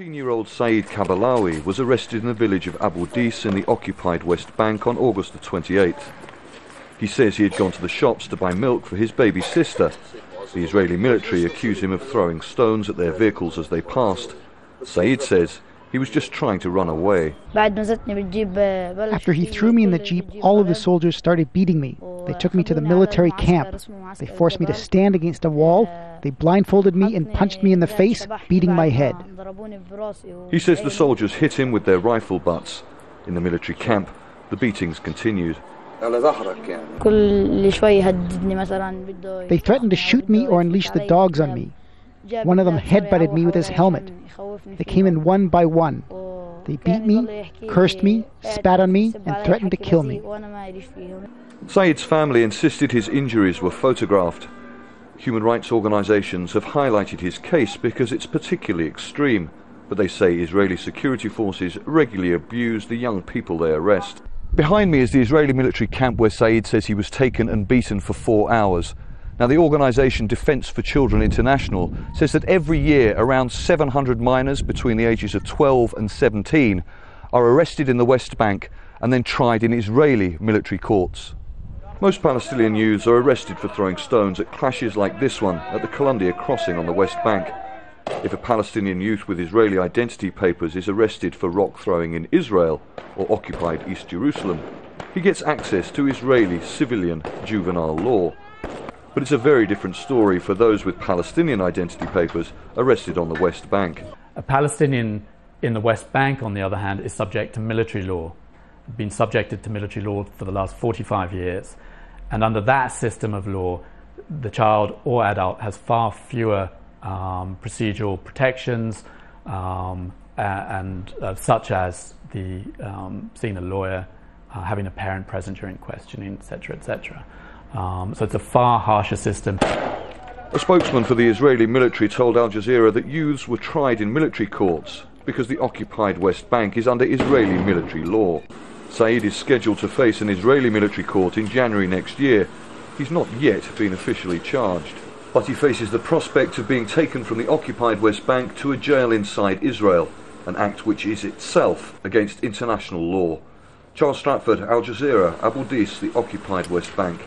14-year-old Saeed Kabalawi was arrested in the village of Abu Dis in the occupied West Bank on August the 28th. He says he had gone to the shops to buy milk for his baby sister. The Israeli military accused him of throwing stones at their vehicles as they passed. Saeed says he was just trying to run away. After he threw me in the jeep, all of the soldiers started beating me. They took me to the military camp. They forced me to stand against a wall. They blindfolded me and punched me in the face, beating my head. He says the soldiers hit him with their rifle butts. In the military camp, the beatings continued. They threatened to shoot me or unleash the dogs on me. One of them headbutted me with his helmet. They came in one by one. They beat me, cursed me, spat on me, and threatened to kill me. Saeed's family insisted his injuries were photographed. Human rights organisations have highlighted his case because it's particularly extreme, but they say Israeli security forces regularly abuse the young people they arrest. Behind me is the Israeli military camp where Saeed says he was taken and beaten for 4 hours. Now, the organisation Defence for Children International says that every year around 700 minors between the ages of 12 and 17 are arrested in the West Bank and then tried in Israeli military courts. Most Palestinian youths are arrested for throwing stones at clashes like this one at the Columbia crossing on the West Bank. If a Palestinian youth with Israeli identity papers is arrested for rock throwing in Israel or occupied East Jerusalem, he gets access to Israeli civilian juvenile law. But it's a very different story for those with Palestinian identity papers arrested on the West Bank. A Palestinian in the West Bank, on the other hand, is subject to military law, been subjected to military law for the last 45 years. And under that system of law, the child or adult has far fewer procedural protections, such as seeing a lawyer, having a parent present during questioning, etc., etc. So it's a far harsher system. A spokesman for the Israeli military told Al Jazeera that youths were tried in military courts because the occupied West Bank is under Israeli military law. Saeed is scheduled to face an Israeli military court in January next year. He's not yet been officially charged, but he faces the prospect of being taken from the occupied West Bank to a jail inside Israel, an act which is itself against international law. Charles Stratford, Al Jazeera, Abu Dis, the occupied West Bank.